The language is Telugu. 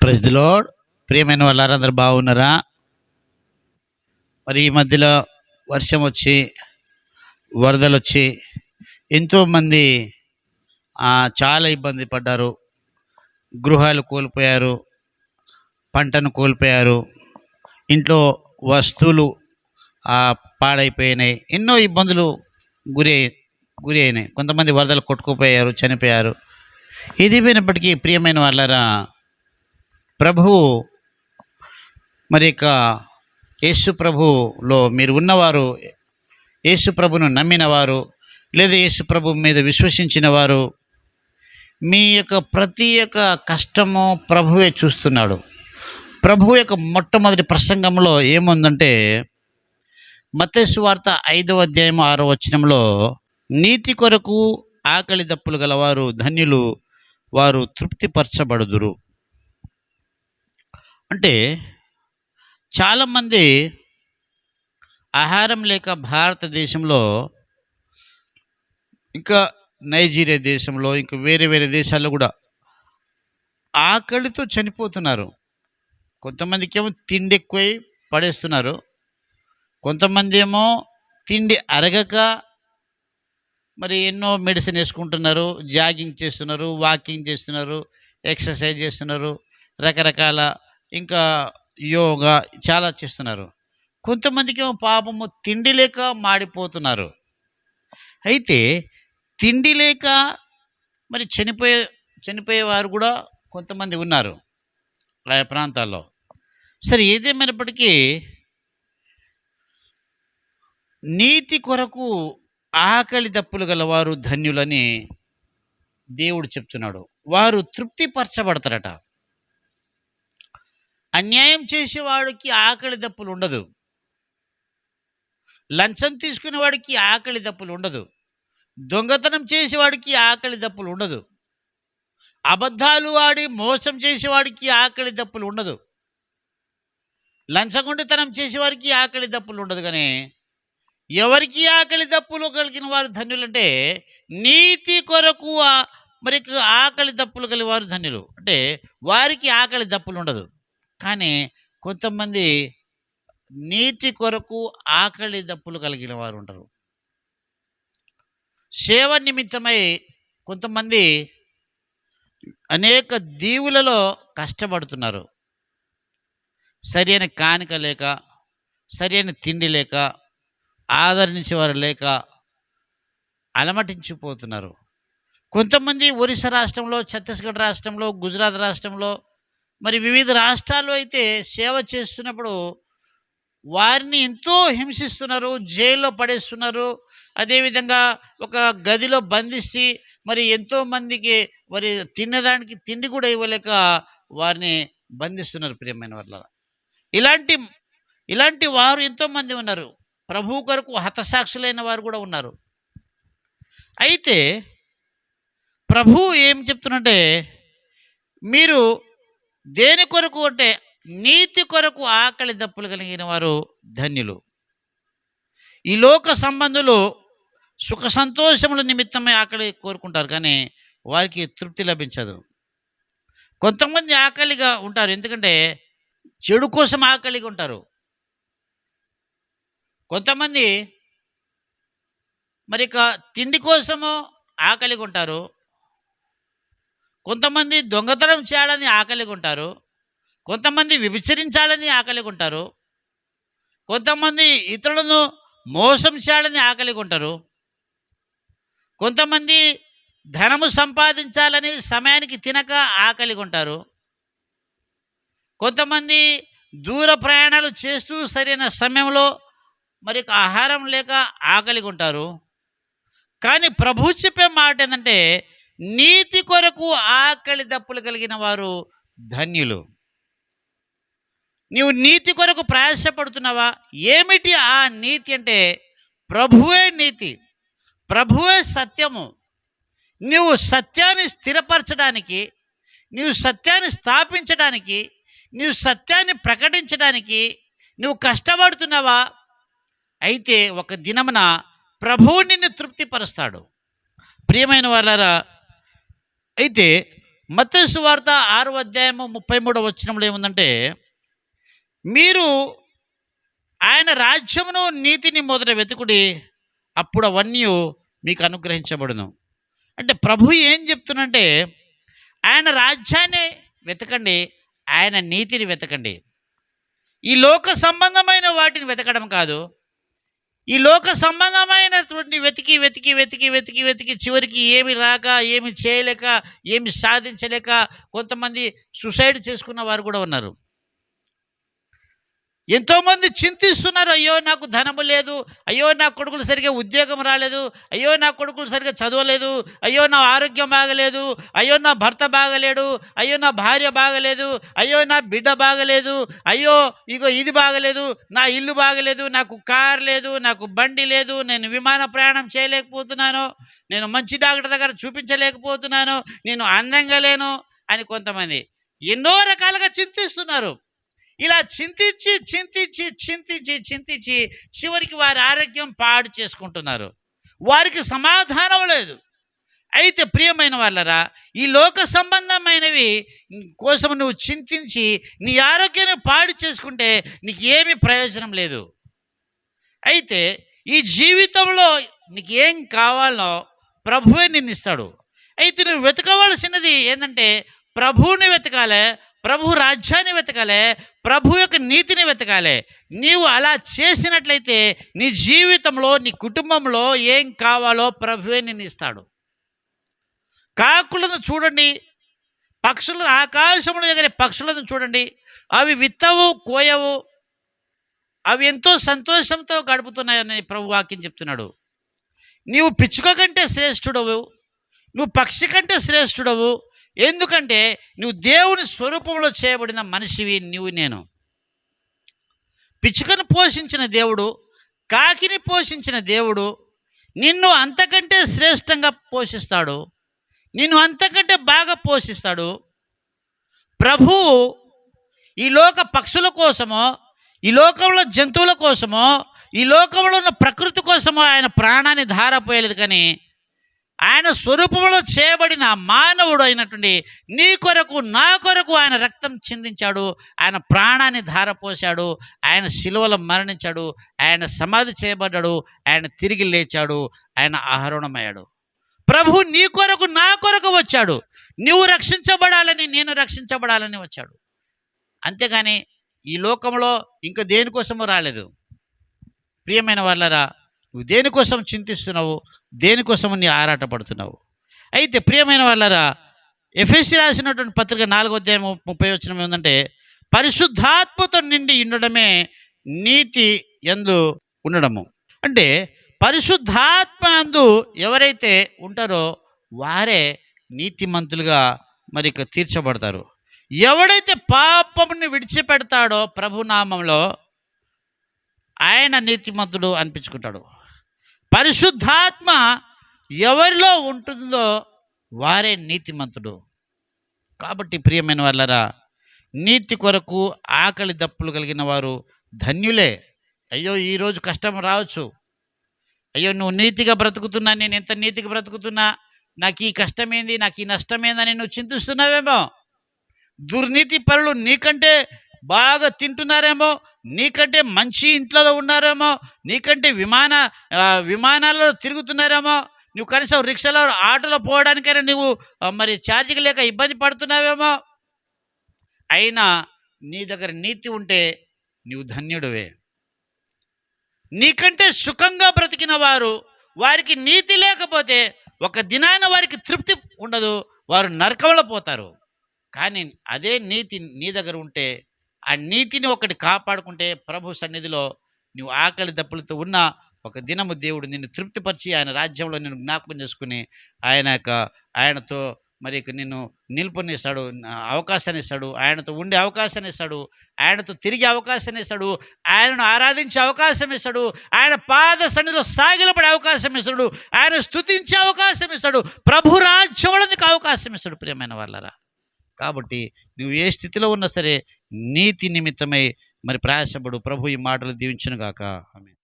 Praise the lord. ప్రియమైన వాళ్ళారా, అందరు బాగున్నారా? మరి ఈ మధ్యలో వర్షం వచ్చి వరదలు వచ్చి ఎంతోమంది చాలా ఇబ్బంది పడ్డారు. గృహాలు కోల్పోయారు, పంటను కోల్పోయారు, ఇంట్లో వస్తువులు పాడైపోయినాయి, ఎన్నో ఇబ్బందులు గురి అయినాయి. కొంతమంది వరదలు కొట్టుకుపోయారు, చనిపోయారు. ఏదేమైనప్పటికీ ప్రియమైన వాళ్ళారా, ప్రభువు మరి యేసు ప్రభులో మీరు ఉన్నవారు, యేసు ప్రభును నమ్మిన వారు, లేదా యేసు ప్రభు మీద విశ్వసించిన వారు, మీ యొక్క ప్రతి ఒక్క కష్టము ప్రభువే చూస్తున్నాడు. ప్రభు యొక్క మొట్టమొదటి ప్రసంగంలో ఏముందంటే, మత్తయి సువార్త 5వ అధ్యాయం 6వ వచనంలో, నీతి కొరకు ఆకలి దప్పులు గలవారు ధన్యులు, వారు తృప్తిపరచబడుదురు. అంటే చాలామంది ఆహారం లేక భారతదేశంలో, ఇంకా నైజీరియా దేశంలో, ఇంకా వేరే వేరే దేశాల్లో కూడా ఆకలితో చనిపోతున్నారు. కొంతమందికి ఏమో తిండి ఎక్కువై పడేస్తున్నారు, కొంతమంది ఏమో తిండి అరగక మరి ఎన్నో మెడిసిన్ వేసుకుంటున్నారు, జాగింగ్ చేస్తున్నారు, వాకింగ్ చేస్తున్నారు, ఎక్సర్సైజ్ చేస్తున్నారు, రకరకాల ఇంకా యోగా చాలా చేస్తున్నారు. కొంతమందికి ఏమో పాపము తిండి లేక మాడిపోతున్నారు. అయితే తిండి లేక మరి చనిపోయేవారు కూడా కొంతమంది ఉన్నారు ఆయా ప్రాంతాల్లో. సరే, ఏదేమైనప్పటికీ నీతి కొరకు ఆకలి దప్పులు గలవారు ధన్యులని దేవుడు చెప్తున్నాడు. వారు తృప్తిపరచబడతారట. అన్యాయం చేసేవాడికి ఆకలి దప్పులు ఉండదు, లంచం తీసుకునే వాడికి ఆకలి దప్పులు ఉండదు, దొంగతనం చేసేవాడికి ఆకలి దప్పులు ఉండదు, అబద్ధాలు ఆడి మోసం చేసేవాడికి ఆకలి దప్పులు ఉండదు, లంచగొండితనం చేసేవారికి ఆకలి దప్పులు ఉండదు. కానీ ఎవరికి ఆకలి దప్పులు కలిగిన వారు ధన్యులంటే, నీతి కొరకు మరి ఆకలి దప్పులు కలిగిన వారు ధన్యులు. అంటే వారికి ఆకలి దప్పులు ఉండదు. కానీ కొంతమంది నీతి కొరకు ఆకలి దప్పులు కలిగిన వారు ఉంటారు. సేవ నిమిత్తమై కొంతమంది అనేక దీవులలో కష్టపడుతున్నారు. సరైన కానుక లేక, సరైన తిండి లేక, ఆదరించేవారు లేక అలమటించిపోతున్నారు. కొంతమంది ఒరిస్సా రాష్ట్రంలో, ఛత్తీస్గఢ్ రాష్ట్రంలో, గుజరాత్ రాష్ట్రంలో, మరి వివిధ రాష్ట్రాల్లో అయితే సేవ చేస్తున్నప్పుడు వారిని ఎంతో హింసిస్తున్నారు, జైల్లో పడేస్తున్నారు. అదేవిధంగా ఒక గదిలో బంధించి మరి ఎంతోమందికి మరి తినడానికి తిండి కూడా ఇవ్వలేక వారిని బంధిస్తున్నారు. ప్రియమైన వాళ్ళ, ఇలాంటి వారు ఎంతోమంది ఉన్నారు. ప్రభు కొరకు హతసాక్షులైన వారు కూడా ఉన్నారు. అయితే ప్రభు ఏం చెప్తున్నంటే, మీరు దేని కొరకు అంటే నీతి కొరకు ఆకలి దప్పులు కలిగిన వారు ధన్యులు. ఈ లోక సంబంధులు సుఖ సంతోషముల నిమిత్తమే ఆకలి కోరుకుంటారు, కానీ వారికి తృప్తి లభించదు. కొంతమంది ఆకలిగా ఉంటారు, ఎందుకంటే చెడు కోసం ఆకలిగా ఉంటారు. కొంతమంది మరి తిండి కోసము ఆకలిగా ఉంటారు. కొంతమంది దొంగతనం చేయాలని ఆకలిగా ఉంటారు. కొంతమంది వ్యభిచరించాలని ఆకలిగా ఉంటారు. కొంతమంది ఇతరులను మోసం చేయాలని ఆకలిగా ఉంటారు. కొంతమంది ధనము సంపాదించాలని సమయానికి తినక ఆకలిగా ఉంటారు. కొంతమంది దూర ప్రయాణాలు చేస్తూ సరైన సమయంలో మరి ఆహారం లేక ఆకలిగా ఉంటారు. కానీ ప్రభు చెప్పే మాట ఏంటంటే, నీతి కొరకు ఆకలి దప్పులు కలిగిన వారు ధన్యులు. నీవు నీతి కొరకు ప్రయాసపడుతున్నావా? ఏమిటి ఆ నీతి అంటే, ప్రభువే నీతి, ప్రభువే సత్యము. నీవు సత్యాన్ని స్థిరపరచడానికి, నీవు సత్యాన్ని స్థాపించడానికి, నీవు సత్యాన్ని ప్రకటించడానికి నువ్వు కష్టపడుతున్నావా? అయితే ఒక దినమున ప్రభువు నిన్ను తృప్తిపరుస్తాడు. ప్రియమైన వాళ్ళారా, అయితే మత్తయి సువార్త 6వ అధ్యాయము 33వ వచనంలో ఏముందంటే, మీరు ఆయన రాజ్యమును నీతిని మొదట వెతుకుడి, అప్పుడు అవన్నీ మీకు అనుగ్రహించబడును. అంటే ప్రభు ఏం చెప్తున్నంటే, ఆయన రాజ్యాన్ని వెతకండి, ఆయన నీతిని వెతకండి. ఈ లోక సంబంధమైన వాటిని వెతకడం కాదు. ఈ లోక సంబంధమైనటువంటి వెతికి వెతికి వెతికి వెతికి వెతికి చివరికి ఏమి రాక, ఏమి చేయలేక, ఏమి సాధించలేక కొంతమంది సూసైడ్ చేసుకున్న వారు కూడా ఉన్నారు. ఎంతోమంది చింతిస్తున్నారు, అయ్యో నాకు ధనము లేదు, అయ్యో నా కొడుకులు సరిగ్గా ఉద్యోగం రాలేదు, అయ్యో నా కొడుకులు సరిగ్గా చదవలేదు, అయ్యో నా ఆరోగ్యం బాగలేదు, అయ్యో నా భర్త బాగలేడు, అయ్యో నా భార్య బాగలేదు, అయ్యో నా బిడ్డ బాగలేదు, అయ్యో ఇగో ఇది బాగలేదు, నా ఇల్లు బాగలేదు, నాకు కార్ లేదు, నాకు బండి లేదు, నేను విమాన ప్రయాణం చేయలేకపోతున్నాను, నేను మంచి డాక్టర్ దగ్గర చూపించలేకపోతున్నాను, నేను అందంగా లేను అని కొంతమంది ఎన్నో రకాలుగా చింతిస్తున్నారు. ఇలా చింతించి చింతించి చింతించి చింతించి చివరికి వారి ఆరోగ్యం పాడు చేసుకుంటున్నారు. వారికి సమాధానం లేదు. అయితే ప్రియమైన వాళ్ళరా, ఈ లోక సంబంధమైనవి కోసం నువ్వు చింతించి నీ ఆరోగ్యాన్ని పాడు చేసుకుంటే నీకు ఏమీ ప్రయోజనం లేదు. అయితే ఈ జీవితంలో నీకు ఏం కావాలో ప్రభువే నిన్ను ఇస్తాడు. అయితే నువ్వు వెతకవలసినది ఏంటంటే, ప్రభువుని వెతకాలి, ప్రభు రాజ్యాన్ని వెతకాలి, ప్రభు యొక్క నీతిని వెతకాలి. నీవు అలా చేసినట్లయితే నీ జీవితంలో, నీ కుటుంబంలో ఏం కావాలో ప్రభువే నిన్ను ఇస్తాడు. కాకులను చూడండి, పక్షులను, ఆకాశంలో ఎగిరే పక్షులను చూడండి. అవి విత్తవు, కోయవు, అవి ఎంతో సంతోషంతో గడుపుతున్నాయని ప్రభు వాక్యం చెప్తున్నాడు. నీవు పిచ్చుక కంటే శ్రేష్ఠుడవు, నువ్వు పక్షి కంటే శ్రేష్ఠుడవు. ఎందుకంటే నువ్వు దేవుని స్వరూపంలో చేయబడిన మనిషివి. నువ్వు నేను పిచ్చుకను పోషించిన దేవుడు, కాకిని పోషించిన దేవుడు నిన్ను అంతకంటే శ్రేష్టంగా పోషిస్తాడు, నిన్ను అంతకంటే బాగా పోషిస్తాడు. ప్రభువు ఈ లోక పక్షుల కోసమో, ఈ లోకంలో జంతువుల కోసమో, ఈ లోకంలో ఉన్న ప్రకృతి కోసమో ఆయన ప్రాణాన్ని ధారపోయలేదు. కానీ ఆయన స్వరూపంలో చేయబడిన మానవుడు అయినటువంటి నీ కొరకు, నా కొరకు ఆయన రక్తం చిందించాడు, ఆయన ప్రాణాన్ని ధారపోశాడు, ఆయన శిలువలో మరణించాడు, ఆయన సమాధి చేయబడ్డాడు, ఆయన తిరిగి లేచాడు, ఆయన ఆరోహణమయ్యాడు. ప్రభు నీ కొరకు, నా కొరకు వచ్చాడు. నువ్వు రక్షించబడాలని, నేను రక్షించబడాలని వచ్చాడు. అంతేగాని ఈ లోకంలో ఇంకా దేనికోసమో రాలేదు. ప్రియమైన వాళ్ళరా, నువ్వు దేనికోసం చింతిస్తున్నావు, దేనికోసం నీ ఆరాటపడుతున్నావు? అయితే ప్రియమైన వాళ్ళరా, ఎఫెసీ రాసినటువంటి పత్రిక 4వ అధ్యాయం 30వ వచనం ఏంటంటే, పరిశుద్ధాత్మతో నిండి ఉండడమే నీతి యందు ఉండడము. అంటే పరిశుద్ధాత్మ యందు ఎవరైతే ఉంటారో వారే నీతిమంతులుగా మరి తీర్చబడతారు. ఎవడైతే పాపముని విడిచిపెడతాడో ప్రభునామంలో ఆయన నీతిమంతుడు అనిపించుకుంటాడు. పరిశుద్ధాత్మ ఎవరిలో ఉంటుందో వారే నీతిమంతుడు. కాబట్టి ప్రియమైన వాళ్ళరా, నీతి కొరకు ఆకలి దప్పులు కలిగిన వారు ధన్యులే. అయ్యో ఈరోజు కష్టం రావచ్చు, అయ్యో నువ్వు నీతిగా బ్రతుకుతున్నా, నేను ఎంత నీతిగా బ్రతుకుతున్నా, నాకు ఈ కష్టమేంది, నాకు ఈ నష్టమేందని నువ్వు చింతిస్తున్నావేమో. దుర్నీతి పరులు నీకంటే బాగా తింటున్నారేమో, నీకంటే మంచి ఇంట్లో ఉన్నారేమో, నీకంటే విమానాల్లో తిరుగుతున్నారేమో, నువ్వు కనీసం రిక్షాలో, ఆటోలో పోవడానికైనా నువ్వు మరి ఛార్జీకి లేక ఇబ్బంది పడుతున్నావేమో. అయినా నీ దగ్గర నీతి ఉంటే నువ్వు ధన్యుడివే. నీకంటే సుఖంగా బ్రతికిన వారు, వారికి నీతి లేకపోతే ఒక దినాన వారికి తృప్తి ఉండదు, వారు నరకంలో పోతారు. కానీ అదే నీతి నీ దగ్గర ఉంటే, ఆ నీతిని ఒకటి కాపాడుకుంటే ప్రభు సన్నిధిలో నువ్వు ఆకలి దప్పులతో ఉన్న ఒక దినము దేవుడు నిన్ను తృప్తిపరిచి ఆయన రాజ్యంలో నిన్ను జ్ఞాపకం చేసుకుని ఆయనతో మరి నిన్ను నిలుపునిస్తాడు, అవకాశాన్ని ఇస్తాడు, ఆయనతో ఉండే అవకాశాన్ని ఇస్తాడు, ఆయనతో తిరిగే అవకాశాన్ని ఇస్తాడు, ఆయనను ఆరాధించే అవకాశం ఇస్తాడు, ఆయన పాద సన్నిధిలో సాగిలపడే అవకాశం ఇస్తాడు, ఆయన స్తుతించే అవకాశం ఇస్తాడు, ప్రభు రాజ్యంలో నీకు అవకాశం ఇస్తాడు. ప్రియమైన వాళ్ళరా, కాబట్టి నువ్వు ఏ స్థితిలో ఉన్నా సరే నీతి నిమిత్తమై మరి ప్రయాసపడు. ప్రభు ఈ మాటలు దీవించును గాక. ఆమేన్.